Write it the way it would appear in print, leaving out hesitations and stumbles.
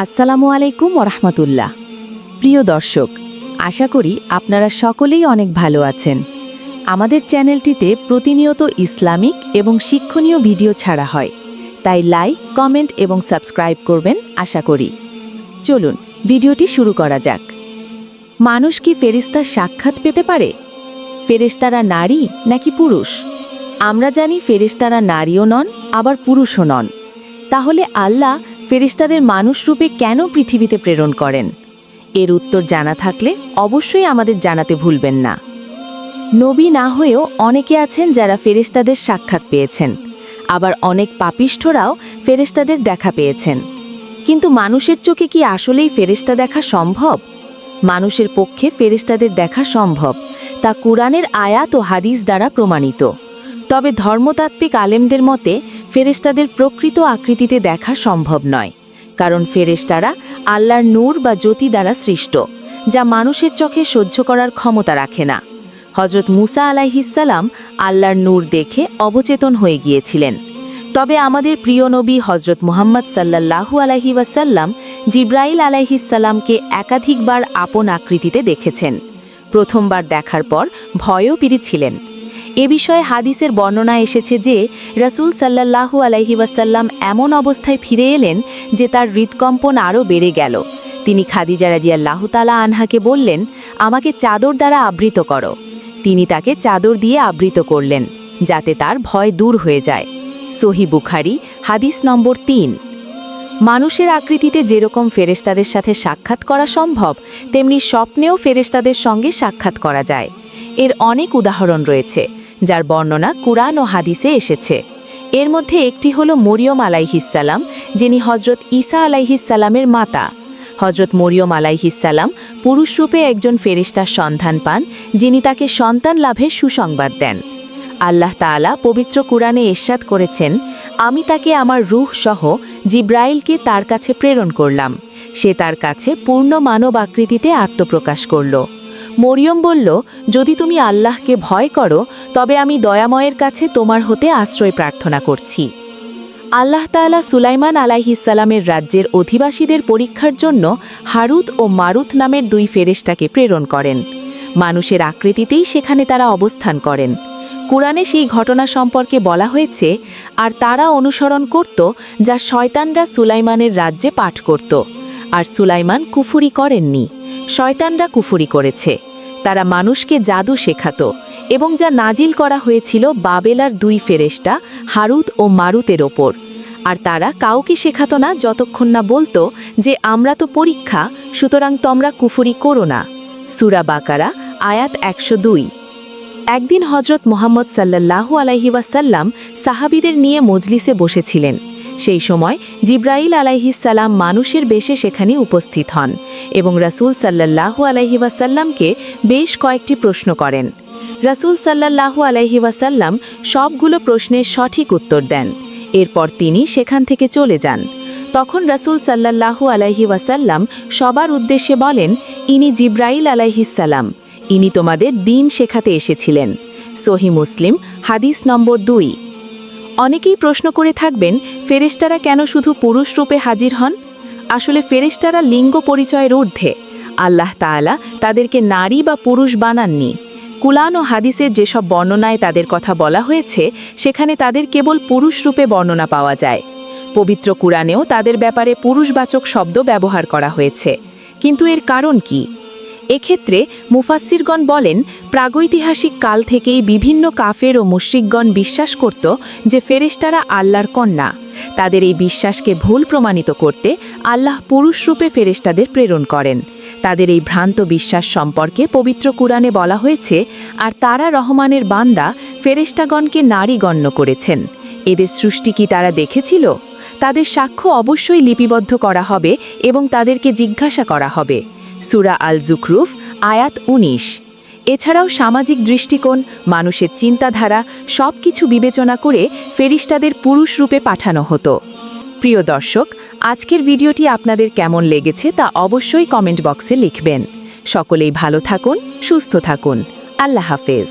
আসসালামু আলাইকুম ওরহমতুল্লাহ। প্রিয় দর্শক, আশা করি আপনারা সকলেই অনেক ভালো আছেন। আমাদের চ্যানেলটিতে প্রতিনিয়ত ইসলামিক এবং শিক্ষণীয় ভিডিও ছাড়া হয়, তাই লাইক, কমেন্ট এবং সাবস্ক্রাইব করবেন আশা করি। চলুন ভিডিওটি শুরু করা যাক। মানুষ কি ফেরেশতার সাক্ষাৎ পেতে পারে? ফেরেশতারা নারী নাকি পুরুষ? আমরা জানি ফেরেশতারা নারীও নন, আবার পুরুষও নন। তাহলে আল্লাহ ফেরেশতাদের মানুষরূপে কেন পৃথিবীতে প্রেরণ করেন? এর উত্তর জানা থাকলে অবশ্যই আমাদের জানাতে ভুলবেন না। নবী না হয়েও অনেকে আছেন যারা ফেরেশতাদের সাক্ষাৎ পেয়েছেন, আবার অনেক পাপিষ্ঠরাও ফেরেশতাদের দেখা পেয়েছেন। কিন্তু মানুষের চোখে কি আসলেই ফেরেশতা দেখা সম্ভব? মানুষের পক্ষে ফেরেশতাদের দেখা সম্ভব, তা কুরআনের আয়াত ও হাদিস দ্বারা প্রমাণিত। তবে ধর্মতাত্ত্বিক আলেমদের মতে ফেরেশতাদের প্রকৃত আকৃতিতে দেখা সম্ভব নয়, কারণ ফেরেশতারা আল্লাহর নূর বা জ্যোতি দ্বারা সৃষ্ট, যা মানুষের চোখে সহ্য করার ক্ষমতা রাখে না। হযরত মুসা আলাইহিসসালাম আল্লাহর নূর দেখে অবচেতন হয়ে গিয়েছিলেন। তবে আমাদের প্রিয় নবী হযরত মুহাম্মদ সাল্লাল্লাহু আলাইহি ওয়াসাল্লাম জিবরাইল আলাইহিসসালামকে একাধিকবার আপন আকৃতিতে দেখেছেন। প্রথমবার দেখার পর ভয়ও পেয়েছিলেন। এ বিষয়ে হাদিসের বর্ণনা এসেছে যে রাসূল সাল্লাল্লাহু আলাইহি ওয়াসাল্লাম এমন অবস্থায় ফিরে এলেন যে তার হৃদকম্পন আরও বেড়ে গেল। তিনি খাদিজা রাদিয়াল্লাহু তাআলা আনহাকে বললেন, আমাকে চাদর দ্বারা আবৃত করো। তিনি তাকে চাদর দিয়ে আবৃত করলেন, যাতে তার ভয় দূর হয়ে যায়। সহিহ বুখারী হাদিস নম্বর ৩। মানুষের আকৃতিতে যেরকম ফেরেশতাদের সাথে সাক্ষাৎ করা সম্ভব, তেমনি স্বপ্নেও ফেরেশতাদের সঙ্গে সাক্ষাৎ করা যায়। এর অনেক উদাহরণ রয়েছে, যার বর্ণনা কুরআন ও হাদিসে এসেছে। এর মধ্যে একটি হলো মরিয়ম আলাইহিসসালাম, যিনি হযরত ঈসা আলাইহিসসালামের মাতা। হযরত মরিয়ম আলাইহিসসালাম পুরুষরূপে একজন ফেরেশতার সন্ধান পান, যিনি তাকে সন্তান লাভের সুসংবাদ দেন। আল্লাহ তাআলা পবিত্র কুরআনে ইরশাদ করেছেন, আমি তাকে আমার রূহ সহ জিবরাইলকে তার কাছে প্রেরণ করলাম। সে তার কাছে পূর্ণ মানব আকৃতিতে আত্মপ্রকাশ করল। মরিয়ম বলল, যদি তুমি আল্লাহকে ভয় করো, তবে আমি দয়াময়ের কাছে তোমার হতে আশ্রয় প্রার্থনা করছি। আল্লাহ তাআলা সুলাইমান আলাইহিসসালামের রাজ্যের অধিবাসীদের পরীক্ষার জন্য হারুত ও মারুত নামের দুই ফেরেশতাকে প্রেরণ করেন। মানুষের আকৃতিতেই সেখানে তারা অবস্থান করেন। কুরআনে সেই ঘটনা সম্পর্কে বলা হয়েছে, আর তারা অনুসরণ করত যা শয়তানরা সুলাইমানের রাজ্যে পাঠ করত। আর সুলাইমান কুফরি করেননি, শয়তানরা কুফরি করেছে। তারা মানুষকে জাদু শেখাত, এবং যা নাজিল করা হয়েছিল বাবেলার দুই ফেরেশতা হারুত ও মারুতের ওপর। আর তারা কাউকে শেখাত না যতক্ষণ না বলতো যে আমরা তো পরীক্ষা, সুতরাং তোমরা কুফরি করো না। সূরা বাকারা আয়াত ১০২। একদিন হযরত মুহাম্মদ সাল্লাল্লাহু আলাইহি ওয়াসাল্লাম সাহাবীদের নিয়ে মজলিসে বসেছিলেন। সেই সময় জিবরাইল আলাইহিসসালাম মানুষের বেশে সেখানে উপস্থিত হন এবং রাসূল সাল্লাল্লাহু আলাইহি ওয়াসাল্লামকে বেশ কয়েকটি প্রশ্ন করেন। রাসূল সাল্লাল্লাহু আলাইহি ওয়াসাল্লাম সবগুলো প্রশ্নের সঠিক উত্তর দেন। এরপর তিনি সেখান থেকে চলে যান। তখন রাসূল সাল্লাল্লাহু আলাইহি ওয়াসাল্লাম সবার উদ্দেশ্যে বলেন, ইনি জিবরাইল আলাইহিসসালাম, ইনি তোমাদের দ্বীন শেখাতে এসেছিলেন। সহিহ মুসলিম হাদিস নম্বর ২। অনেকেই প্রশ্ন করে থাকবেন, ফেরেশতারা কেন শুধু পুরুষ রূপে হাজির হন? আসলে ফেরেশতারা লিঙ্গ পরিচয়ের ঊর্ধ্বে। আল্লাহ তাআলা তাদেরকে নারী বা পুরুষ বানাননি। কুরআন ও হাদিসের যেসব বর্ণনায় তাদের কথা বলা হয়েছে, সেখানে তাদের কেবল পুরুষ রূপে বর্ণনা পাওয়া যায়। পবিত্র কুরআনেও তাদের ব্যাপারে পুরুষবাচক শব্দ ব্যবহার করা হয়েছে। কিন্তু এর কারণ কি? এক্ষেত্রে মুফাসসিরগণ বলেন, প্রাগৈতিহাসিক কাল থেকেই বিভিন্ন কাফের ও মুশরিকগণ বিশ্বাস করত যে ফেরেশতারা আল্লাহর কন্যা। তাদের এই বিশ্বাসকে ভুল প্রমাণিত করতে আল্লাহ পুরুষরূপে ফেরেশতাদের প্রেরণ করেন। তাদের এই ভ্রান্ত বিশ্বাস সম্পর্কে পবিত্র কুরআনে বলা হয়েছে, আর তারা রহমানের বান্দা ফেরেশতাগণকে নারী গণ্য করেছেন। এদের সৃষ্টি কি তারা দেখেছিল? তাদের সাক্ষ্য অবশ্যই লিপিবদ্ধ করা হবে এবং তাদেরকে জিজ্ঞাসা করা হবে। সূরা আল যুখরুফ আয়াত ১৯। এছাড়াও সামাজিক দৃষ্টিকোণ, মানুষের চিন্তাধারা সবকিছু বিবেচনা করে ফেরেশতাদের পুরুষ রূপে পাঠানো হতো। প্রিয় দর্শক, আজকের ভিডিওটি আপনাদের কেমন লেগেছে তা অবশ্যই কমেন্ট বক্সে লিখবেন। সকলেই ভালো থাকুন, সুস্থ থাকুন। আল্লাহ হাফেজ।